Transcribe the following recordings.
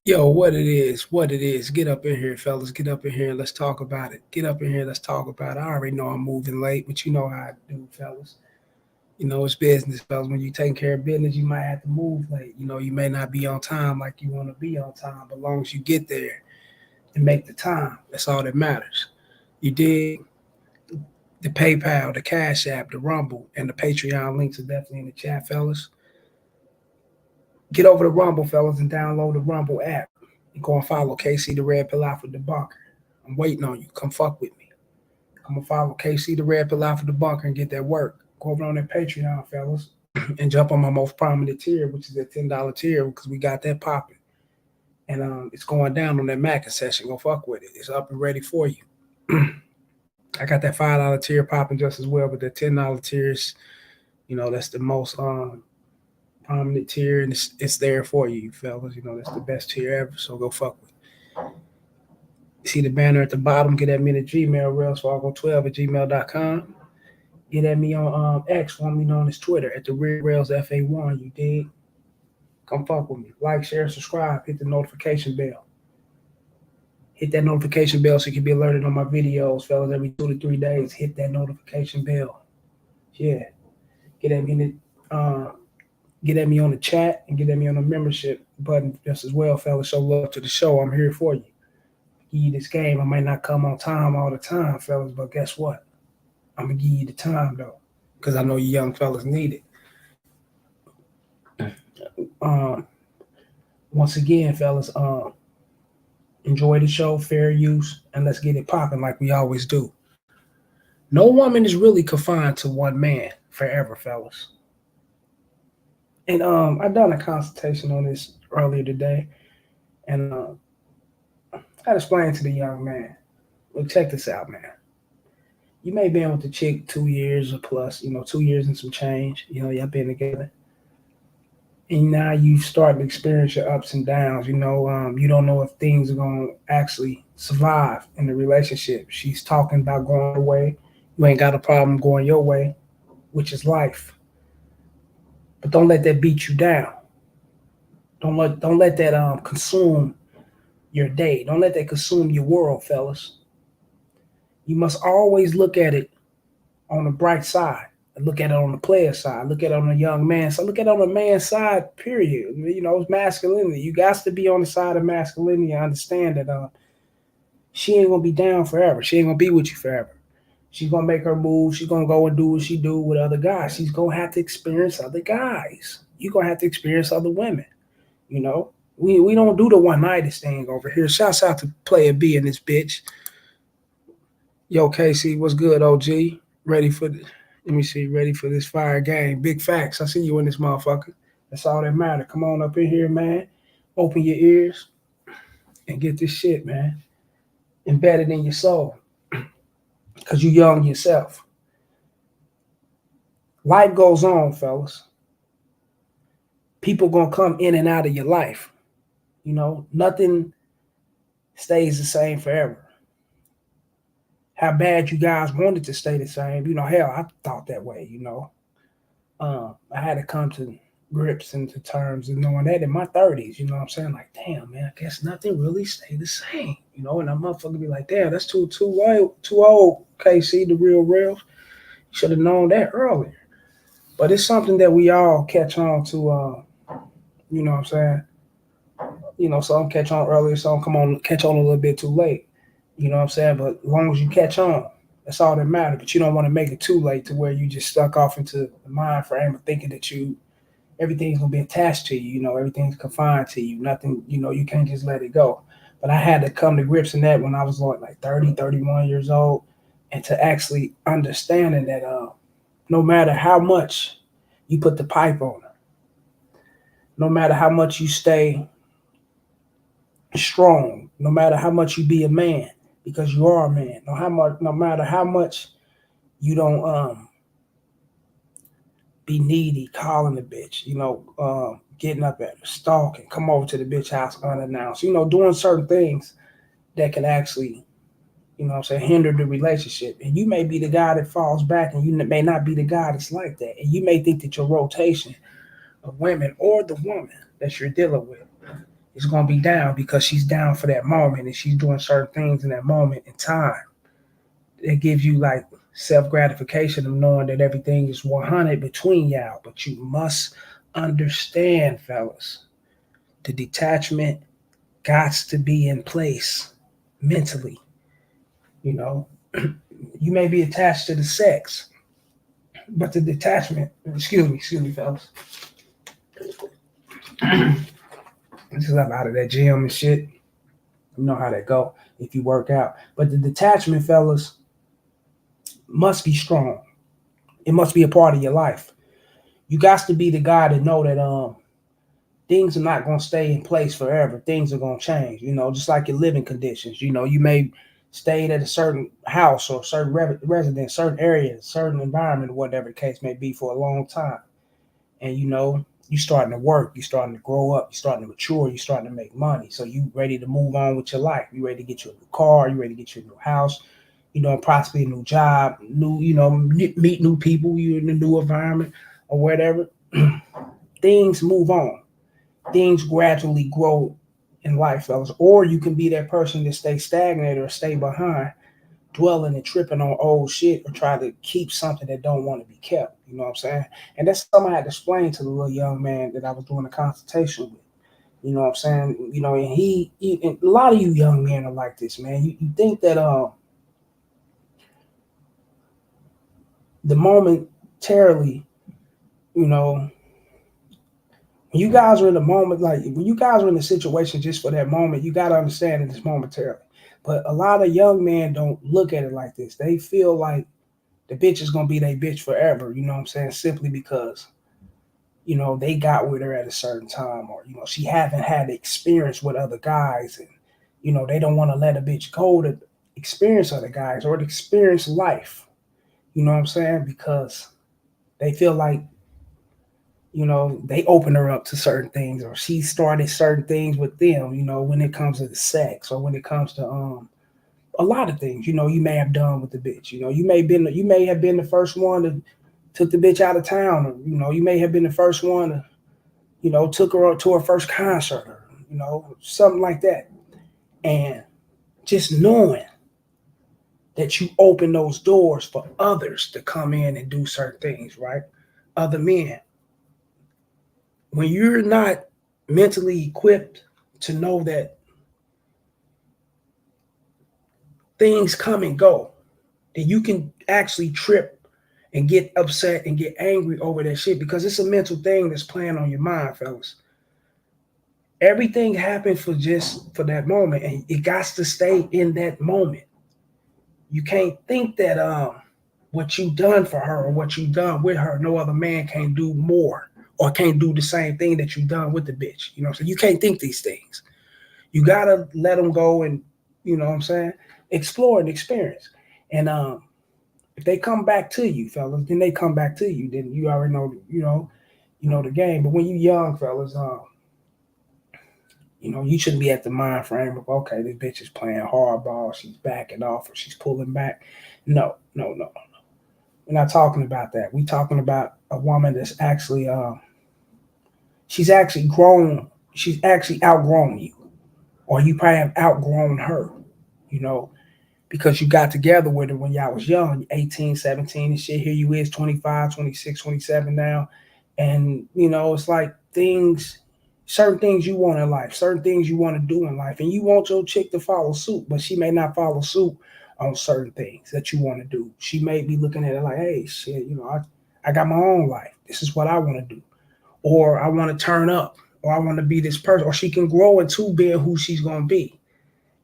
Yo, what it is. Get up in here, fellas. Get up in here. Let's talk about it. Get up in here. Let's talk about it. I already know I'm moving late, but you know how I do, fellas. It's business, fellas. When you taking care of business, you might have to move late. You may not be on time like you want to be on time, but as long as you get there and make the time, that's all that matters. You dig? The PayPal, the Cash App, the Rumble, and the Patreon links are definitely in the chat, fellas. Get over to Rumble, fellas, and download the Rumble app. And go and follow KC the Red Pill Alpha Debunker. I'm waiting on you. Come fuck with me. Come and follow KC the Red Pill Alpha Debunker and get that work. Go over on that Patreon, fellas, and jump on my most prominent tier, which is that $10 tier, because we got that popping. And it's going down on that Mac session. Go fuck with it. It's up and ready for you. I got that $5 tier popping just as well, but the $10 tier is, that's the most prominent tier, and it's there for you, fellas. That's the best tier ever. So go fuck with it. See the banner at the bottom. Get at me at Gmail, railsfargo12 at gmail.com. Get at me on X, formerly known as Twitter, at the Real Rails FA1. You dig? Come fuck with me. Like, share, subscribe. Hit the notification bell. Hit that notification bell so you can be alerted on my videos, fellas. Every 2 to 3 days, hit that notification bell. Yeah. Get at me in the, get at me on the chat and get at me on the membership button just as well, fellas. Show love to the show. I'm here for you. Give you this game. I might not come on time all the time, fellas, but guess what? I'm gonna give you the time though, because I know you young fellas need it. Um, Once again, fellas, enjoy the show, fair use, and let's get it popping like we always do. No woman is really confined to one man forever, fellas. And I done a consultation on this earlier today, and I explained to the young man, look, check this out, man. You may be with the chick 2 years or plus, 2 years and some change. Y'all been together, and now you start to experience your ups and downs. You don't know if things are gonna actually survive in the relationship. She's talking about going away. You ain't got a problem going your way, which is life. But don't let that beat you down. Don't let that consume your day. Don't let that consume your world, fellas. You must always look at it on the bright side. Look at it on the player side. Look at it on the young man side. Look at it on the man's side, period. It's masculinity. You got to be on the side of masculinity and understand that she ain't going to be down forever. She ain't going to be with you forever. She's going to make her move. She's going to go and do what she do with other guys. She's going to have to experience other guys. You're going to have to experience other women. We don't do the one-night thing over here. Shouts out to Player B and this bitch. Yo, Casey, what's good, OG? Ready for the, let me see, ready for this fire game. Big facts. I see you in this motherfucker. That's all that matter. Come on up in here, man. Open your ears and get this shit, man. Embedded in your soul. Because you young yourself. Life goes on, fellas. People gonna come in and out of your life. Nothing stays the same forever. How bad you guys wanted to stay the same. Hell, I thought that way, I had to come to grips and to terms and knowing that in my 30s, you know what I'm saying? Like, damn, man, I guess nothing really stayed the same, and that motherfucker be like, damn, that's too old, KC, the real real. You should have known that earlier. But it's something that we all catch on to, you know what I'm saying? Some catch on earlier, some catch on a little bit too late. You know what I'm saying? But as long as you catch on, that's all that matters. But you don't want to make it too late to where you just stuck off into the mind frame of thinking that everything's gonna be attached to you. Everything's confined to you. Nothing. You can't just let it go. But I had to come to grips in that when I was like 30, 31 years old, and to actually understanding that no matter how much you put the pipe on her, no matter how much you stay strong, no matter how much you be a man, because you are a man. No matter how much you don't be needy, calling the bitch, getting up at her, stalking, come over to the bitch house unannounced, doing certain things that can actually, hinder the relationship. And you may be the guy that falls back, and you may not be the guy that's like that. And you may think that your rotation of women or the woman that you're dealing with it's gonna be down because she's down for that moment and she's doing certain things in that moment in time. It gives you like self gratification of knowing that everything is 100 between y'all. But you must understand, fellas, the detachment got to be in place mentally. You know, you may be attached to the sex, but the detachment, excuse me, fellas. This is I'm out of that gym and shit. You know how that go if you work out. But the detachment, fellas, must be strong. It must be a part of your life. You got to be the guy to know that things are not gonna stay in place forever. Things are gonna change. You know, just like your living conditions. You know, you may stayed at a certain house or certain residence, certain area, certain environment, whatever the case may be, for a long time. And you know, you starting to work, you starting to grow up, you starting to mature, you starting to make money. So you ready to move on with your life. You ready to get you a new car, you ready to get you a new house, you know, possibly a new job, new, you know, meet new people, you in a new environment or whatever. Things move on. Things gradually grow in life, fellas. Or you can be that person that stay stagnant or stay behind, dwelling and tripping on old shit or try to keep something that don't want to be kept. You know what I'm saying? And that's something I had to explain to the little young man that I was doing a consultation with. You know what I'm saying? You know, and and a lot of you young men are like this, man. You think that the momentarily, you know, when you guys are in the moment, like when you guys are in the situation just for that moment, you gotta understand that it's momentarily. But a lot of young men don't look at it like this. They feel like the bitch is gonna be their bitch forever. You know what I'm saying? Simply because you know they got with her at a certain time, or you know she haven't had experience with other guys, and you know they don't want to let a bitch go to experience other guys or to experience life. You know what I'm saying? Because they feel like you know they open her up to certain things, or she started certain things with them. You know when it comes to the sex, or when it comes to a lot of things. You know you may have done with the bitch. You know you may have been the first one to took the bitch out of town, or you know, you may have been the first one to, you know, took her to her first concert, or you know, something like that. And just knowing that you open those doors for others to come in and do certain things, right? Other men. When you're not mentally equipped to know that things come and go, then you can actually trip and get upset and get angry over that shit because it's a mental thing that's playing on your mind, fellas. Everything happened for just for that moment, and it got to stay in that moment. You can't think that what you done for her or what you done with her, no other man can't do more or can't do the same thing that you done with the bitch. You know, so you can't think these things. You gotta let them go and you know what I'm saying, explore and experience. And if they come back to you, fellas, then they come back to you. Then you already know, you know the game. But when you young, fellas, you know, you shouldn't be at the mind frame of okay, this bitch is playing hardball, she's backing off or she's pulling back. No, no, no. We're not talking about that. We're talking about a woman that's actually she's actually grown, she's actually outgrown you. Or you probably have outgrown her, you know, because you got together with her when y'all was young, 18, 17 and shit. Here you is 25, 26, 27 now. And, you know, it's like things, certain things you want in life, certain things you want to do in life. And you want your chick to follow suit, but she may not follow suit on certain things that you want to do. She may be looking at it like, hey, shit, you know, I got my own life. This is what I want to do. Or I want to turn up, or I want to be this person. Or she can grow into being who she's going to be,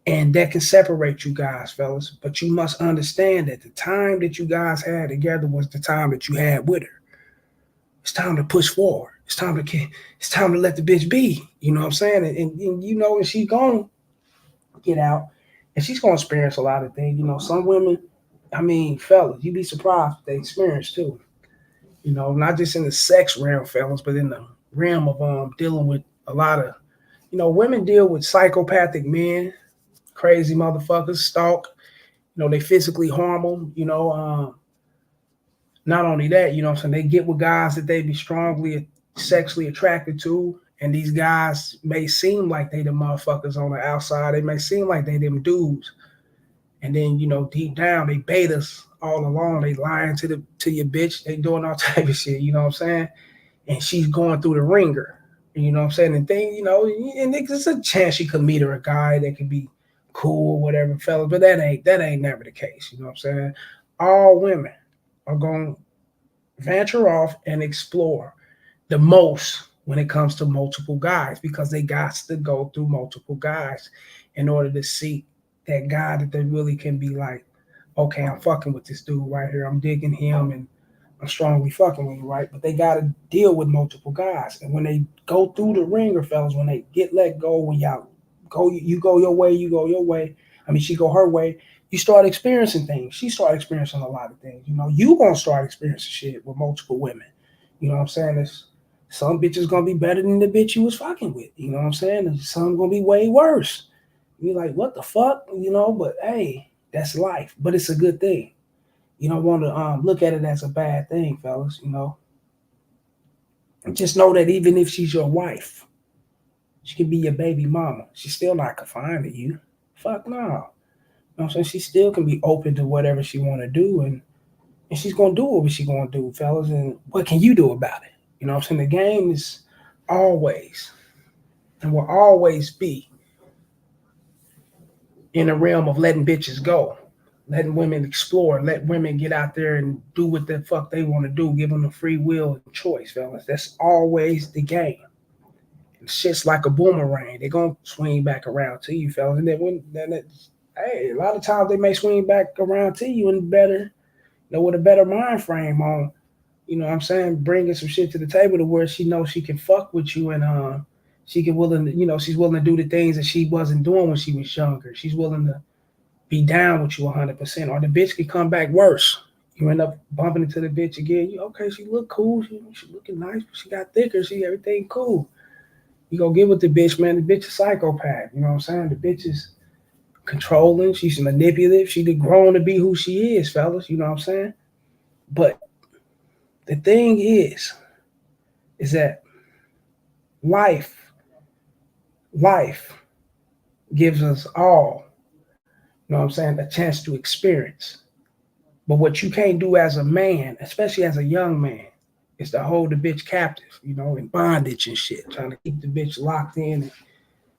and that can separate you guys, fellas. But you must understand that the time that you guys had together was the time that you had with her. It's time to push forward. It's time to let the bitch be. You know what I'm saying? And you know, and she's gonna get out, and she's gonna experience a lot of things. You know, some women, I mean, fellas, you'd be surprised what they experience too. You know, not just in the sex realm, fellas, but in the realm of dealing with a lot of, you know, women deal with psychopathic men, crazy motherfuckers, stalk. You know, they physically harm them. You know, not only that, you know what I'm saying, they get with guys that they be strongly sexually attracted to, And these guys may seem like they the motherfuckers on the outside. They may seem like they them dudes. And then, deep down, they bait us all along. They lying to your bitch. They doing all type of shit. You know what I'm saying? And she's going through the ringer. You know what I'm saying? And thing, and there's a chance she could meet her a guy that could be cool or whatever, fellas. But that ain't never the case. You know what I'm saying? All women are going to venture off and explore the most when it comes to multiple guys because they got to go through multiple guys in order to see that guy that they really can be like, okay, I'm fucking with this dude right here. I'm digging him and I'm strongly fucking with you, right? But they got to deal with multiple guys. And when they go through the ringer, fellas, when they get let go, when y'all go, you go your way, you go your way. I mean, she go her way. You start experiencing things. She start experiencing a lot of things. You gonna start experiencing shit with multiple women. You know what I'm saying? Some bitches gonna be better than the bitch you was fucking with. You know what I'm saying? And some gonna be way worse. You're like, what the fuck? But hey, that's life. But it's a good thing. You don't want to look at it as a bad thing, fellas. Just know that even if she's your wife, she can be your baby mama. She's still not confined to you. Fuck no. You know what I'm saying? She still can be open to whatever she want to do, and she's gonna do what she's gonna do, fellas. And what can you do about it? You know what I'm saying? The game is always and will always be in the realm of letting bitches go, letting women explore, let women get out there and do what the fuck they want to do, give them the free will and choice, fellas. That's always the game. And shit's like a boomerang. They're gonna swing back around to you, fellas. And hey, a lot of times they may swing back around to you in better, with a better mind frame on, what I'm saying, bringing some shit to the table to where she knows she can fuck with you and she can willing to, she's willing to do the things that she wasn't doing when she was younger. She's willing to be down with you 100%, or the bitch could come back worse. You end up bumping into the bitch again. Okay, she look cool. She looking nice, but she got thicker. She everything cool. You go get with the bitch, man. The bitch is psychopath. You know what I'm saying? The bitch is controlling. She's manipulative. She did grown to be who she is, fellas. You know what I'm saying? But the thing is that life, life gives us all, you know what I'm saying, a chance to experience. But what you can't do as a man, especially as a young man, is to hold the bitch captive, in bondage and shit, trying to keep the bitch locked in and,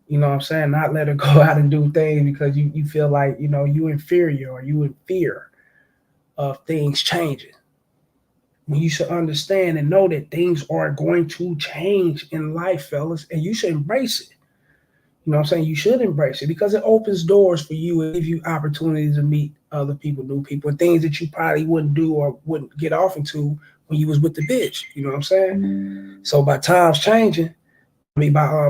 you know what I'm saying, not let her go out and do things because you feel like, you inferior or you in fear of things changing. When you should understand and know that things are going to change in life, fellas, and you should embrace it. You know what I'm saying? You should embrace it because it opens doors for you and gives you opportunities to meet other people, new people, and things that you probably wouldn't do or wouldn't get off into when you was with the bitch. You know what I'm saying? So by times changing, by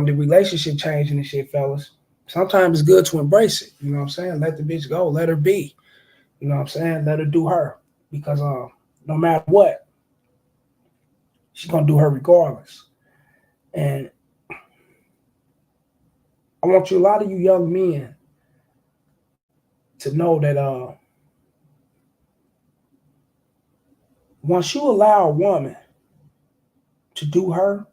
the relationship changing and shit, fellas, sometimes it's good to embrace it. You know what I'm saying? Let the bitch go, let her be. You know what I'm saying? Let her do her. Because no matter what, she's gonna do her regardless. And I want you, a lot of you young men, to know that once you allow a woman to do her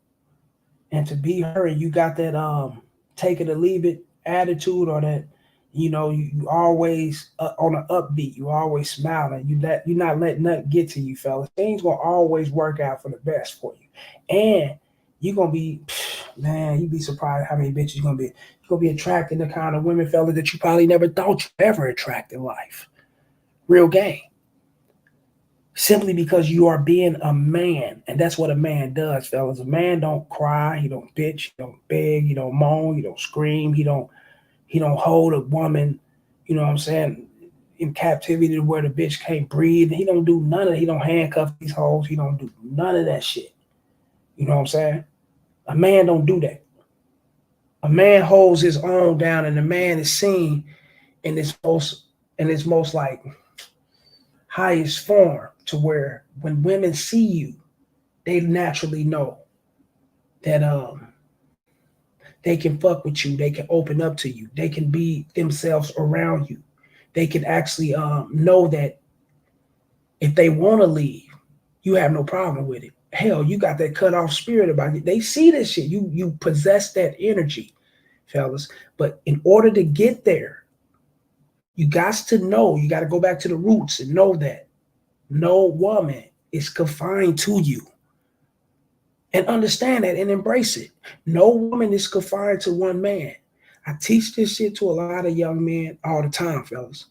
and to be her, and you got that take it or leave it attitude, or that you always on an upbeat, you always smiling, you're not letting nothing get to you, fellas. Things gonna always work out for the best for you, and you're gonna be, man, you'd be surprised how many bitches you're gonna be. You're gonna be attracting the kind of women, fellas, that you probably never thought you ever attract in life. Real game. Simply because you are being a man, and that's what a man does, fellas. A man don't cry, he don't bitch, he don't beg, he don't moan, he don't scream, he don't hold a woman, you know what I'm saying, in captivity to where the bitch can't breathe. He don't do none of it. He don't handcuff these hoes. He don't do none of that shit. You know what I'm saying? A man don't do that. A man holds his own down, and a man is seen in its most like highest form, to where when women see you, they naturally know that they can fuck with you, they can open up to you, they can be themselves around you. They can actually know that if they want to leave, you have no problem with it. hell, you got that cut off spirit about you. They see this shit. You possess that energy, fellas. But in order to get there, you got to know, you got to go back to the roots and know that no woman is confined to you, and understand that and embrace it. No woman is confined to one man. I teach this shit to a lot of young men all the time, fellas.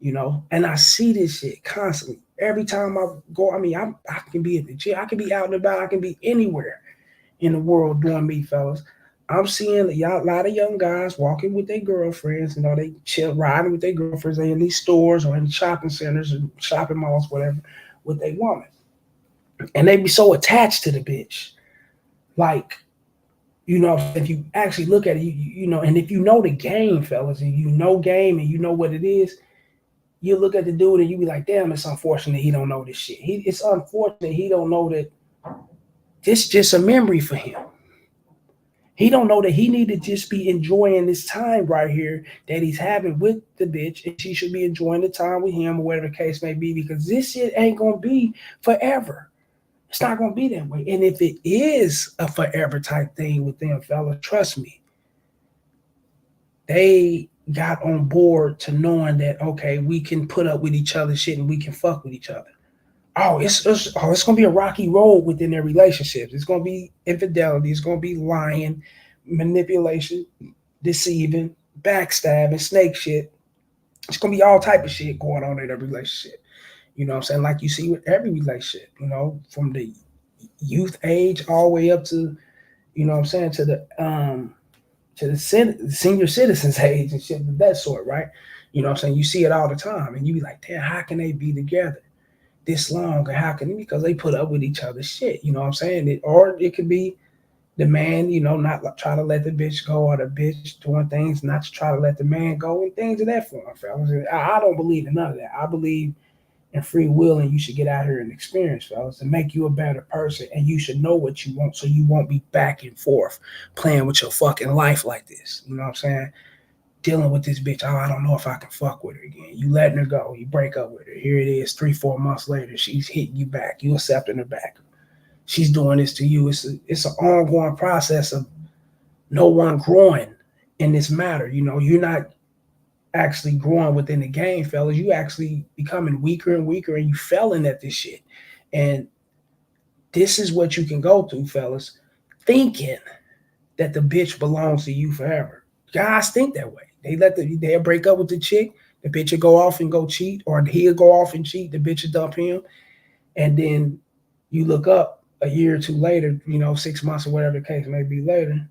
And I see this shit constantly. Every time I go, I can be at the gym, I can be out and about, I can be anywhere in the world doing me, fellas. I'm seeing a lot of young guys walking with their girlfriends. They chill, riding with their girlfriends. They in these stores or in shopping centers and shopping malls, whatever, with their woman, and they be so attached to the bitch. Like, if you actually look at it, and if you know the game, fellas, and you know game and you know what it is, you look at the dude and you be like, damn, it's unfortunate he don't know this shit. It's unfortunate he don't know that this just a memory for him. He don't know that he need to just be enjoying this time right here that he's having with the bitch, and she should be enjoying the time with him or whatever the case may be, because this shit ain't gonna be forever. It's not gonna be that way. And if it is a forever type thing with them, fellas, trust me, they got on board to knowing that, okay, we can put up with each other's shit and we can fuck with each other. It's gonna be a rocky road within their relationships. It's gonna be infidelity. It's gonna be lying, manipulation, deceiving, backstabbing, snake shit. It's gonna be all type of shit going on in their relationship. You know what I'm saying? Like you see with every relationship. From the youth age all the way up to, what I'm saying, to the senior citizens age and shit of that sort, right? You know what I'm saying? You see it all the time, and you be like, damn, how can they be together this long? And how can they? Because they put up with each other's shit. You know what I'm saying? Or it could be the man, not try to let the bitch go, or the bitch doing things not to try to let the man go, and things of that form, fellas. I don't believe in none of that. I believe in free will, and you should get out here and experience, fellas, to make you a better person. And you should know what you want, so you won't be back and forth playing with your fucking life like this. You know what I'm saying? Dealing with this bitch. Oh, I don't know if I can fuck with her again. You letting her go. You break up with her. Here it is, 3-4 months later. She's hitting you back. You accepting her back. She's doing this to you. It's an ongoing process of no one growing in this matter. You're not actually growing within the game, fellas. You actually becoming weaker and weaker, and you failing at this shit. And this is what you can go through, fellas, thinking that the bitch belongs to you forever. Guys think that way. They'll break up with the chick, the bitch will go off and go cheat, or he'll go off and cheat, the bitch will dump him, and then you look up a year or two later, 6 months or whatever the case may be later,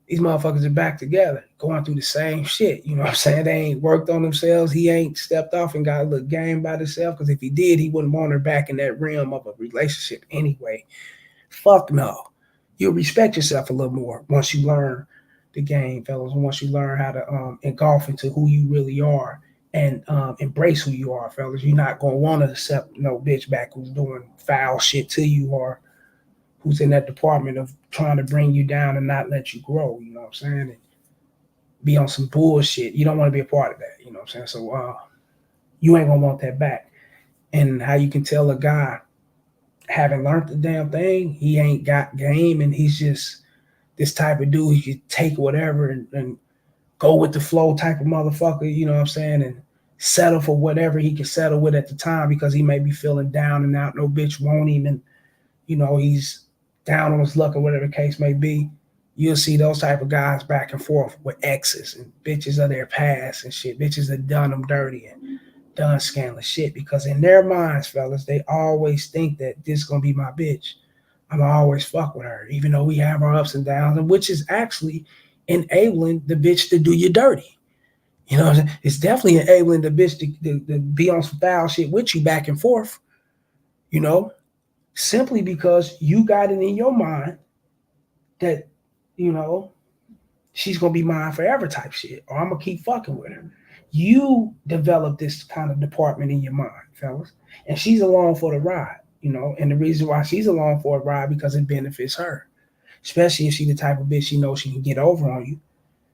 these motherfuckers are back together, going through the same shit. You know what I'm saying? They ain't worked on themselves. He ain't stepped off and got a little game by himself, because if he did, he wouldn't want her back in that realm of a relationship anyway. Fuck no. You'll respect yourself a little more once you learn the game, fellas, and once you learn how to engulf into who you really are, and embrace who you are, fellas. You're not going to want to accept no bitch back who's doing foul shit to you, or who's in that department of trying to bring you down and not let you grow, you know what I'm saying? And be on some bullshit. You don't want to be a part of that, you know what I'm saying? So you ain't gonna want that back. And how you can tell a guy haven't learned the damn thing, he ain't got game, and he's just this type of dude, he can take whatever and go with the flow type of motherfucker, you know what I'm saying? And settle for whatever he can settle with at the time, because he may be feeling down and out. No bitch want him, and he's down on his luck or whatever the case may be. You'll see those type of guys back and forth with exes and bitches of their past and shit. Bitches that done them dirty and done scandalous shit, because in their minds, fellas, they always think that this is gonna be my bitch. I'm always fuck with her, even though we have our ups and downs, and which is actually enabling the bitch to do you dirty. You know what I'm saying? It's definitely enabling the bitch to be on some foul shit with you back and forth, simply because you got it in your mind that, she's gonna be mine forever type shit, or I'm gonna keep fucking with her. You develop this kind of department in your mind, fellas, and she's along for the ride, and the reason why she's along for a ride, because it benefits her, especially if she's the type of bitch she knows she can get over on you.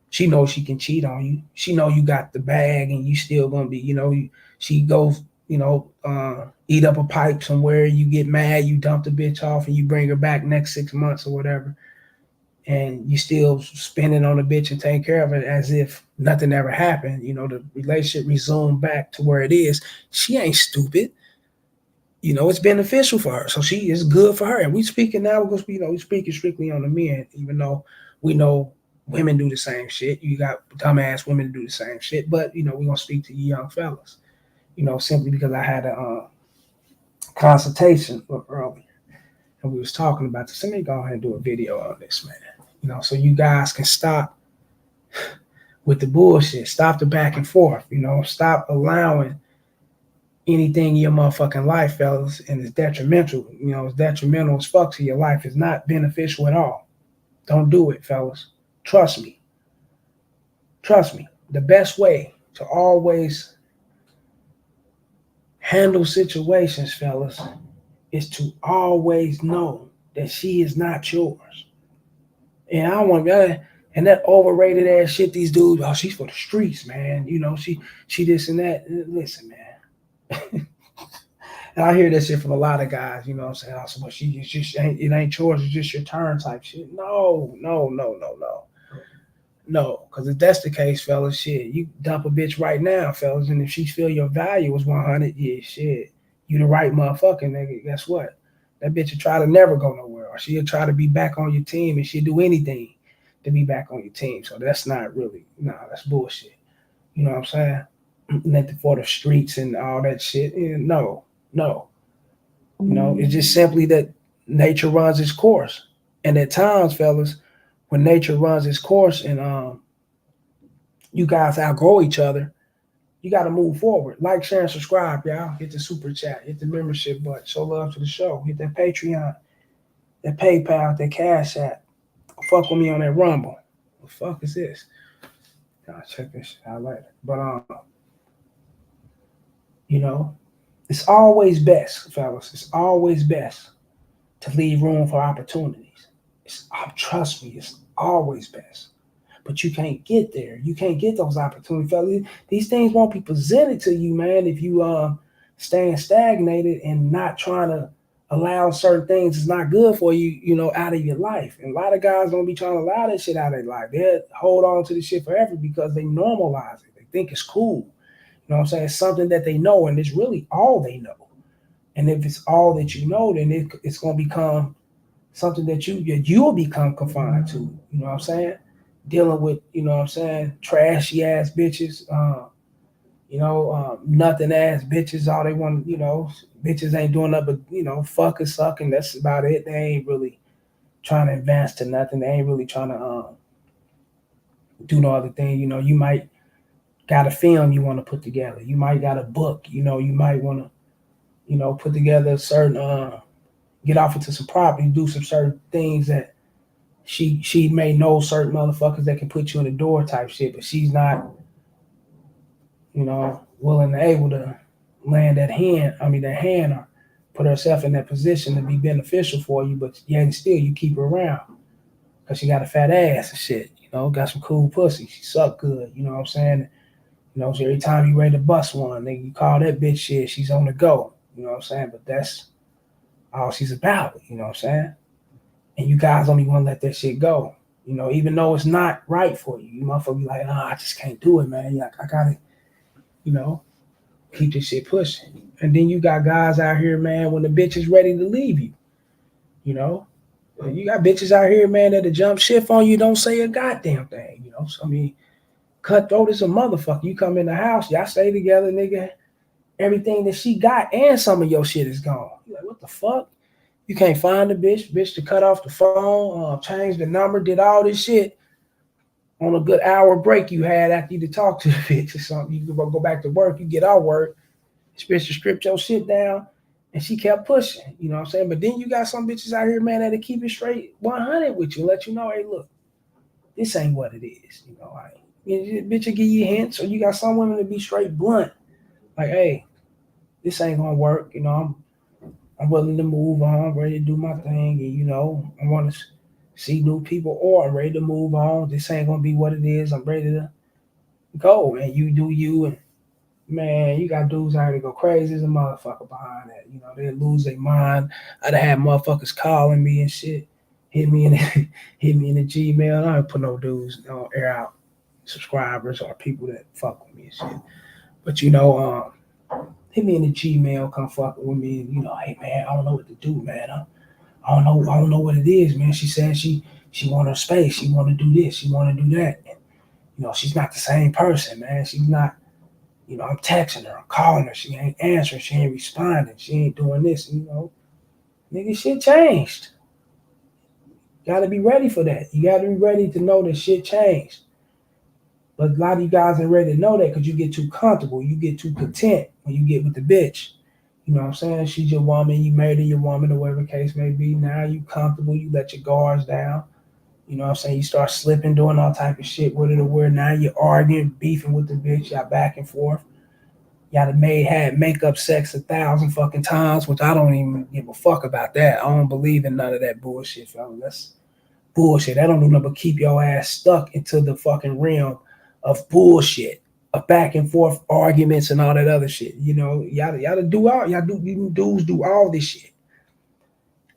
She knows she can cheat on you. She know you got the bag, and you still gonna be, she goes eat up a pipe somewhere. You get mad, you dump the bitch off, and you bring her back next 6 months or whatever, and you still spending on the bitch and taking care of it as if nothing ever happened. The relationship resumed back to where it is. She ain't stupid. It's beneficial for her, so she is good for her. And we speaking now because we speaking strictly on the men, even though we know women do the same shit. You got dumbass women do the same shit, but we're gonna speak to you young fellas. Simply because I had a consultation earlier, and we was talking about this. Let me go ahead and do a video on this, man. So you guys can stop with the bullshit, stop the back and forth. Stop allowing anything in your motherfucking life, fellas, and it's detrimental. It's detrimental as fuck to your life. It's not beneficial at all. Don't do it, fellas. Trust me. Trust me. The best way to always handle situations, fellas, is to always know that she is not yours. And I want that. And that overrated ass shit, these dudes, oh, she's for the streets, man. She this and that. Listen, man. And I hear that shit from a lot of guys, what I'm saying? Also, but it's just ain't it ain't yours, it's just your turn type shit. No, no, no, no, no. No, because if that's the case, fellas, shit, you dump a bitch right now, fellas, and if she feel your value is 100, yeah, shit, you the right motherfucker, nigga. Guess what? That bitch will try to never go nowhere, or she'll try to be back on your team, and she'll do anything to be back on your team. So that's not really, nah, that's bullshit. You know what I'm saying? Nothing for the streets and all that shit. Yeah, no, no. It's just simply that nature runs its course. And at times, fellas, when nature runs its course and you guys outgrow each other, you got to move forward. Like, share, and subscribe, y'all. Hit the super chat, hit the membership button, show love to the show, hit that Patreon, that PayPal, that Cash App. Fuck with me on that Rumble. What the fuck is this? I'll check this shit out later. But you know, it's always best, fellas. It's always best to leave room for opportunities. Trust me, it's always best. But you can't get there. You can't get those opportunities, fellas. These things won't be presented to you, man, if you staying stagnated and not trying to allow certain things that's not good for you, out of your life. And a lot of guys don't be trying to allow that shit out of their life. They hold on to the shit forever because they normalize it. They think it's cool. You know what I'm saying? It's something that they know, and it's really all they know. And if it's all that you know, then it's going to become something that you'll become confined to. You know what I'm saying? Dealing with, what I'm saying, trashy ass bitches, nothing ass bitches. All they want, bitches ain't doing nothing but, fucking sucking. That's about it. They ain't really trying to advance to nothing. They ain't really trying to do no other thing. You might got a film you want to put together. You might got a book. You might want to, put together a certain get off into some property, do some certain things that she may know certain motherfuckers that can put you in the door type shit, but she's not, willing and able to land that hand or put herself in that position to be beneficial for you, but yet and still you keep her around because she got a fat ass and shit, got some cool pussy. She suck good, you know what I'm saying? So every time you ready to bust one, nigga, you call that bitch shit, she's on the go, you know what I'm saying? But that's all she's about, you know what I'm saying? And you guys don't even want to let that shit go. Even though it's not right for you. You motherfucker be like, I just can't do it, man. I gotta, you know, keep this shit pushing. And then you got guys out here, man, when the bitch is ready to leave you, you know. You got bitches out here, man, that'll jump shift on you, don't say a goddamn thing. So, I mean, cutthroat is a motherfucker. You come in the house, y'all stay together, nigga. Everything that she got and some of your shit is gone. You like, what the fuck? You can't find the bitch to cut off the phone, change the number, did all this shit on a good hour break you had after you to talk to the bitch or something. You go back to work, you get out work, this bitch to strip your shit down, and she kept pushing, you know what I'm saying? But then you got some bitches out here, man, that'll keep it straight 100 with you, let you know, hey, look, this ain't what it is, bitch will give you hints, or you got some women to be straight blunt, like, hey, this ain't gonna work, I'm willing to move on, I'm ready to do my thing, and I want to see new people, or I'm ready to move on. This ain't gonna be what it is. I'm ready to go, and you do you, and Man, you got dudes out here go crazy as a motherfucker behind that. You know, they lose their mind. I'd have motherfuckers calling me and shit, hit me in the, hit me in the Gmail. I don't put no dudes on air out subscribers or people that fuck with me and shit. But hit me in the Gmail, come fuck with me. And, hey man, I don't know what to do, man. I don't know what it is, man. She said she want her space. She want to do this. She want to do that. And, she's not the same person, man. She's not. I'm texting her, I'm calling her. She ain't answering. She ain't responding. She ain't doing this. Nigga, shit changed. You gotta be ready for that. You gotta be ready to know that shit changed. But a lot of you guys ain't ready to know that because you get too comfortable. You get too content when you get with the bitch. You know what I'm saying? She's your woman. You married your woman or whatever the case may be. Now you comfortable. You let your guards down. You know what I'm saying? You start slipping, doing all type of shit with it or where now you're arguing, beefing with the bitch. Y'all back and forth. Y'all had makeup sex 1,000 fucking times, which I don't even give a fuck about that. I don't believe in none of that bullshit, fella. That's bullshit. That don't do nothing but keep your ass stuck into the fucking realm of bullshit, of back and forth arguments and all that other shit. Y'all do all y'all do. You dudes do all this shit.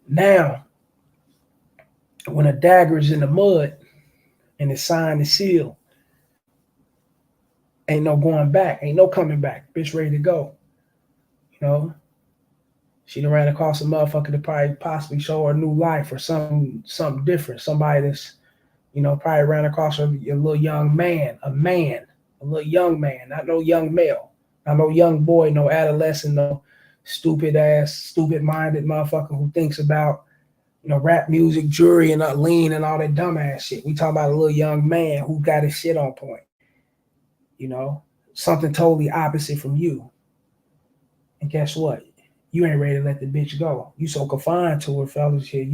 Now, when a dagger is in the mud and it's signed and sealed, ain't no going back, ain't no coming back. Bitch ready to go. You know, she done ran across a motherfucker to probably possibly show her a new life or something different. Somebody that's, probably ran across a little young man, a little young man, not no young male, not no young boy, no adolescent, no stupid ass, stupid minded motherfucker who thinks about, rap music, jury, and lean and all that dumbass shit. We talking about a little young man who got his shit on point. You know, something totally opposite from you. And guess what? You ain't ready to let the bitch go. You so confined to her, fellas. Here,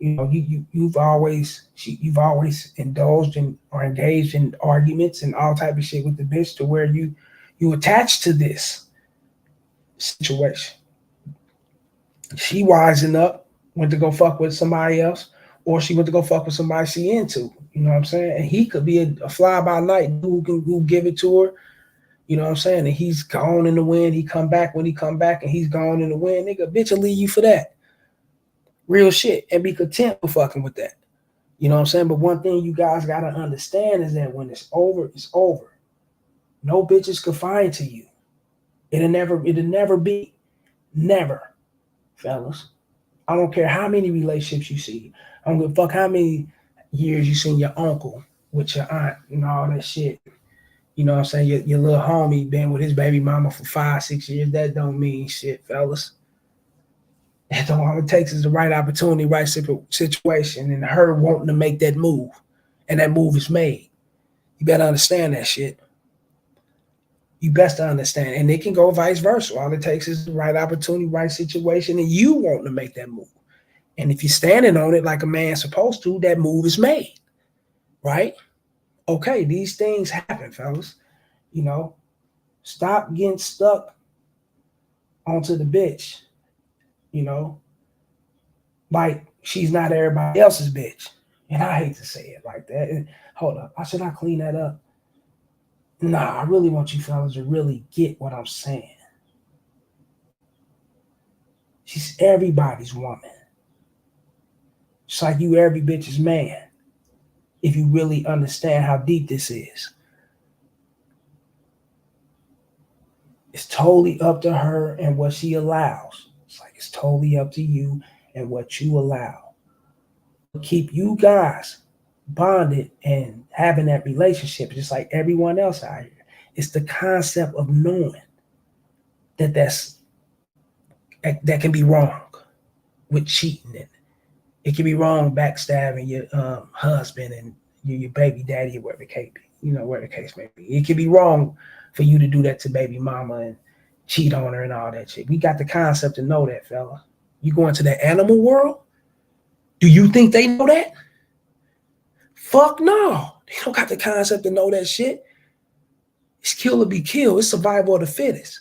you've always indulged in or engaged in arguments and all type of shit with the bitch to where you attached to this situation. She wising up, went to go fuck with somebody else, or she went to go fuck with somebody she into. You know what I'm saying? And he could be a fly by night who give it to her. You know what I'm saying? And he's gone in the wind. He come back when he come back, and he's gone in the wind. Nigga, bitch will leave you for that. Real shit. And be content with fucking with that. You know what I'm saying? But one thing you guys gotta understand is that when it's over, it's over. No bitch is confined to you. It'll never be. Never, fellas. I don't care how many relationships you see. I don't give a fuck how many years you seen your uncle with your aunt and all that shit. You know what I'm saying? Your little homie been with his baby mama for 5, 6 years. That don't mean shit, fellas. That don't all it takes is the right opportunity, right situation, and her wanting to make that move. And that move is made. You better understand that shit. You best to understand. And it can go vice versa. All it takes is the right opportunity, right situation, and you wanting to make that move. And if you're standing on it like a man's supposed to, that move is made. Right? Okay, these things happen, fellas. Stop getting stuck onto the bitch, you know, like she's not everybody else's bitch. And I hate to say it like that. And hold up, should I clean that up? Nah, I really want you fellas to really get what I'm saying. She's everybody's woman. Just like you every bitch's man. If you really understand how deep this is. It's totally up to her and what she allows. It's totally up to you and what you allow. What keep you guys bonded and having that relationship, just like everyone else out here. It's the concept of knowing that can be wrong with cheating. And it can be wrong backstabbing your husband and your baby daddy or whatever the case be. Where the case may be. It can be wrong for you to do that to baby mama and cheat on her and all that shit. We got the concept to know that, fella. You go into the animal world? Do you think they know that? Fuck no. They don't got the concept to know that shit. It's kill or be killed. It's survival of the fittest.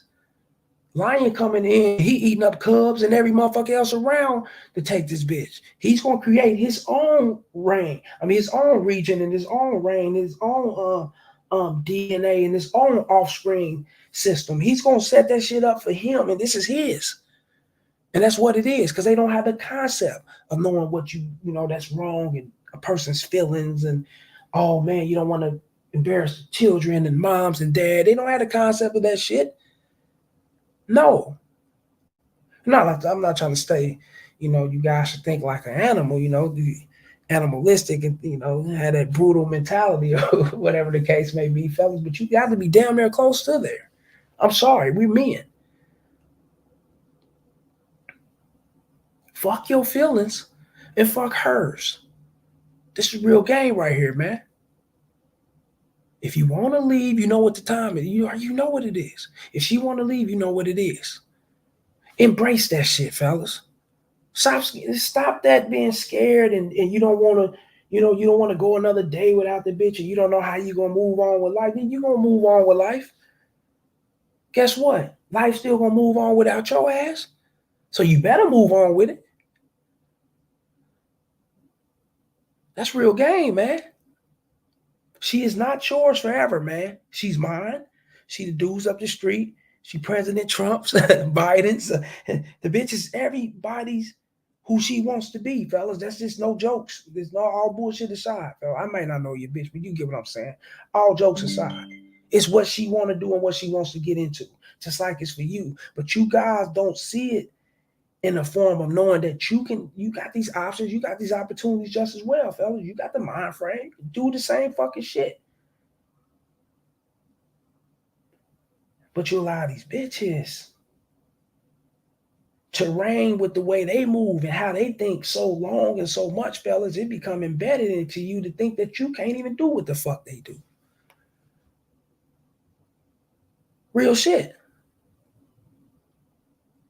Lion coming in, he eating up cubs and every motherfucker else around to take this bitch. He's gonna create his own reign. I mean, his own region and his own reign, his own DNA and his own offspring system. He's gonna set that shit up for him, and this is his. And that's what it is, because they don't have the concept of knowing what that's wrong and a person's feelings and oh man, you don't want to embarrass children and moms and dad. They don't have the concept of that shit. No. I'm not trying to stay, you guys should think like an animal, the animalistic and have that brutal mentality or whatever the case may be, fellas, but you got to be damn near close to there. I'm sorry, we men. Fuck your feelings and fuck hers. This is real game right here, man. If you want to leave, you know what the time is. You know what it is. If she want to leave, you know what it is. Embrace that shit, fellas. Stop that being scared and you don't want to, you don't want to go another day without the bitch and you don't know how you gonna move on with life. Then you gonna move on with life. Guess what? Life's still gonna move on without your ass. So you better move on with it. That's real game, man. She is not yours forever, man. She's mine. She the dudes up the street. She President Trump's, Biden's. The bitch is everybody's who she wants to be, fellas. That's just no jokes. There's no all bullshit aside, fella. I might not know your bitch, but you get what I'm saying. All jokes aside, it's what she want to do and what she wants to get into, just like it's for you. But you guys don't see it in the form of knowing that you got these options, you got these opportunities just as well, fellas. You got the mind frame. Do the same fucking shit. But you allow these bitches to reign with the way they move and how they think so long and so much, fellas. It become embedded into you to think that you can't even do what the fuck they do. Real shit.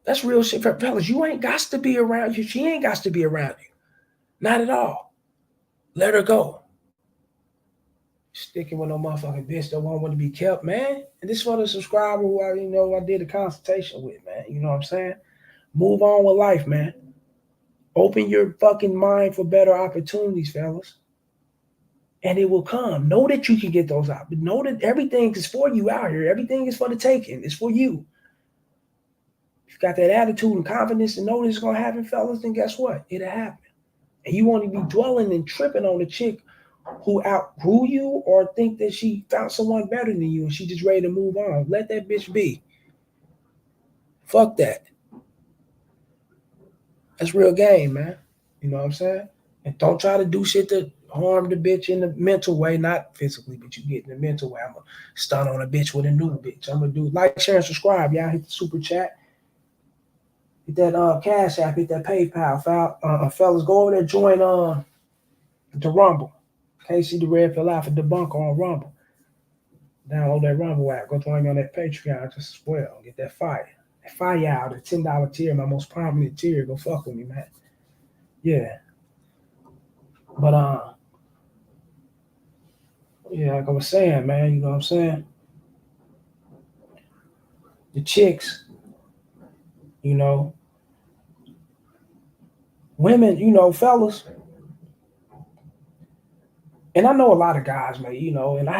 That's real shit, fellas. You ain't got to be around you. She ain't got to be around you. Not at all. Let her go. Sticking with no motherfucking bitch that won't want to be kept, man. And this for the subscriber who I did a consultation with, man. You know what I'm saying? Move on with life, man. Open your fucking mind for better opportunities, fellas. And it will come. Know that you can get those out. But know that everything is for you out here. Everything is for the taking. It's for you. If you got that attitude and confidence and know this is going to happen, fellas, then guess what? It'll happen. And you won't be dwelling and tripping on the chick who outgrew you or think that she found someone better than you and she just ready to move on. Let that bitch be. Fuck that. That's real game, man. You know what I'm saying? And don't try to do shit to harm the bitch in the mental way, not physically, but you get in the mental way. I'm gonna stun on a bitch with a new bitch. I'm gonna do like, share, and subscribe. Y'all hit the super chat. Hit that Cash App, hit that PayPal. Fellas, go over there, join the Rumble. KC the Red Pill Alpha Debunker on Rumble. Download that Rumble app. Go join me on that Patreon just as well. Get that fire. That fire out, the $10 tier, my most prominent tier. Go fuck with me, man. Yeah. But yeah, like I was saying, man, you know what I'm saying? The chicks, women, fellas. And I know a lot of guys, man, and I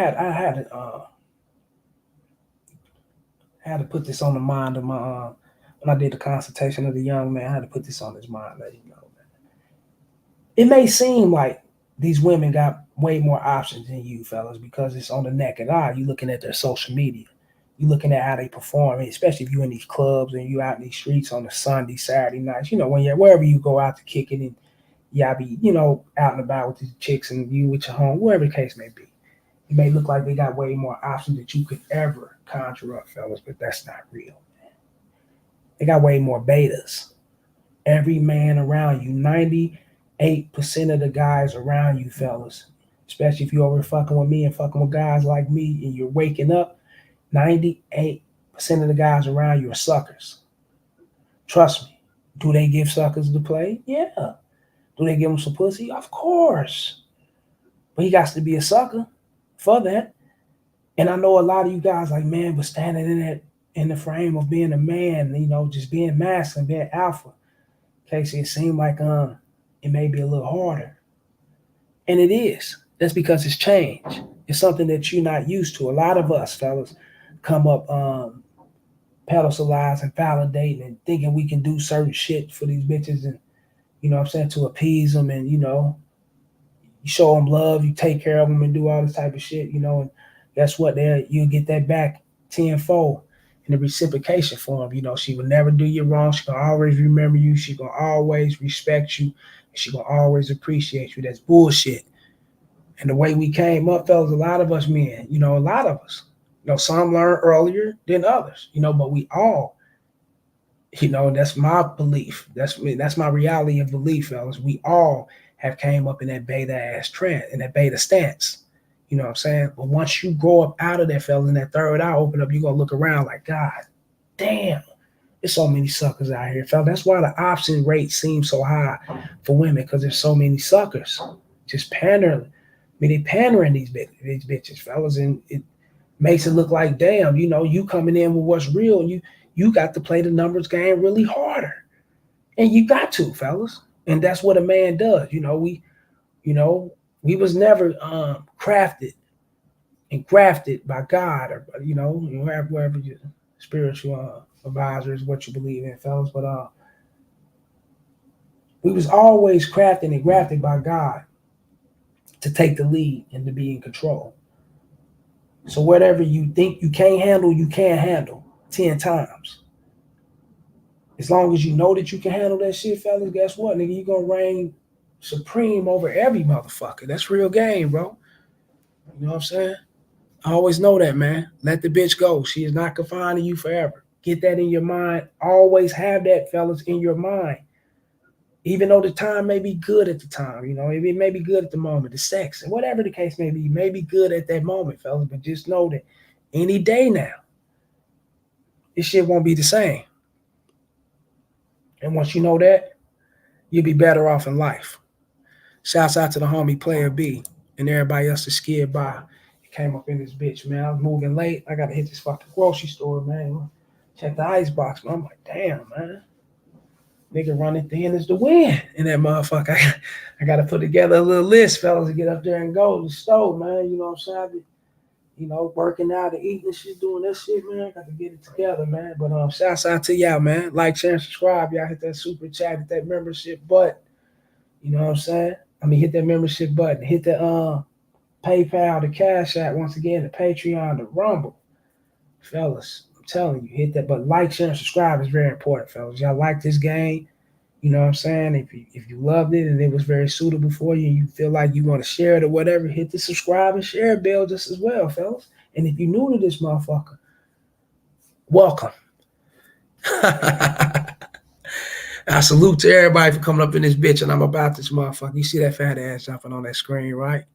had to put this on the mind of my when I did the consultation of the young man, I had to put this on his mind, let him know, man. It may seem like these women got way more options than you, fellas, because it's on the naked eye. You looking at their social media. You looking at how they perform, especially if you're in these clubs and you out in these streets on a Sunday, Saturday nights, when you're wherever you go out to kick it and y'all be, out and about with these chicks and you with your home, wherever the case may be. It may look like they got way more options that you could ever conjure up, fellas, but that's not real, man. They got way more betas. Every man around you, 98% of the guys around you, fellas, especially if you're over fucking with me and fucking with guys like me and you're waking up, 98% of the guys around you are suckers. Trust me. Do they give suckers the play? Yeah. Do they give them some pussy? Of course. But he got to be a sucker for that. And I know a lot of you guys like, man, but standing in the frame of being a man, just being masculine, being alpha. Casey, it seemed like it may be a little harder. And it is. That's because it's change. It's something that you're not used to. A lot of us, fellas, come up pedestalizing, validating, and thinking we can do certain shit for these bitches, and you know what I'm saying, to appease them, and you show them love, you take care of them, and do all this type of shit, and guess what? There, you get that back tenfold in the reciprocation form. She will never do you wrong. She gonna always remember you. She gonna always respect you. And she gonna always appreciate you. That's bullshit. And the way we came up, fellas, a lot of us men, a lot of us, some learn earlier than others, but we all, that's my belief. That's my reality of belief, fellas. We all have came up in that beta ass trend, in that beta stance. You know what I'm saying? But once you grow up out of that, fellas, and that third eye open up, you're gonna look around like, God damn, there's so many suckers out here, fellas. That's why the option rate seems so high for women, because there's so many suckers just pandering. I mean, they pandering these bitches, fellas, and it makes it look like, damn, you coming in with what's real, and you got to play the numbers game really harder, and you got to, fellas, and that's what a man does. You know, we was never crafted and grafted by God, or wherever your spiritual advisor is, what you believe in, fellas, but we was always crafted and grafted by God to take the lead and to be in control. So whatever you think you can't handle, you can't handle 10 times. As long as you know that you can handle that shit, fellas, guess what, nigga? You gonna reign supreme over every motherfucker. That's real game, bro. You know what I'm saying? I always know that, man. Let the bitch go. She is not confined to you forever. Get that in your mind. Always have that, fellas, in your mind. Even though the time may be good at the time, it may be good at the moment, the sex, whatever the case may be good at that moment, fellas. But just know that any day now, this shit won't be the same. And once you know that, you'll be better off in life. Shouts out to the homie Player B and everybody else that skid by. It came up in this bitch, man. I was moving late. I gotta hit this fucking grocery store, man. Check the ice box, man. I'm like, damn, man. Nigga running thin as the wind in that motherfucker. I gotta put together a little list, fellas, to get up there and go to the store, man. You know what I'm saying? Working out and eating shit, doing that shit, man. Got to get it together, man. But shouts out to y'all, man. Like, share, and subscribe. Y'all hit that super chat, hit that membership button. You know what I'm saying? Hit that membership button. Hit the PayPal, the Cash App, once again, the Patreon, the Rumble. Fellas, I'm telling you, hit that. But like, share, and subscribe is very important, fellas. Y'all like this game. You know what I'm saying? If you loved it and it was very suitable for you and you feel like you want to share it or whatever, hit the subscribe and share bell just as well, fellas. And if you're new to this motherfucker, welcome. I salute to everybody for coming up in this bitch, and I'm about this motherfucker. You see that fat ass jumping on that screen, right?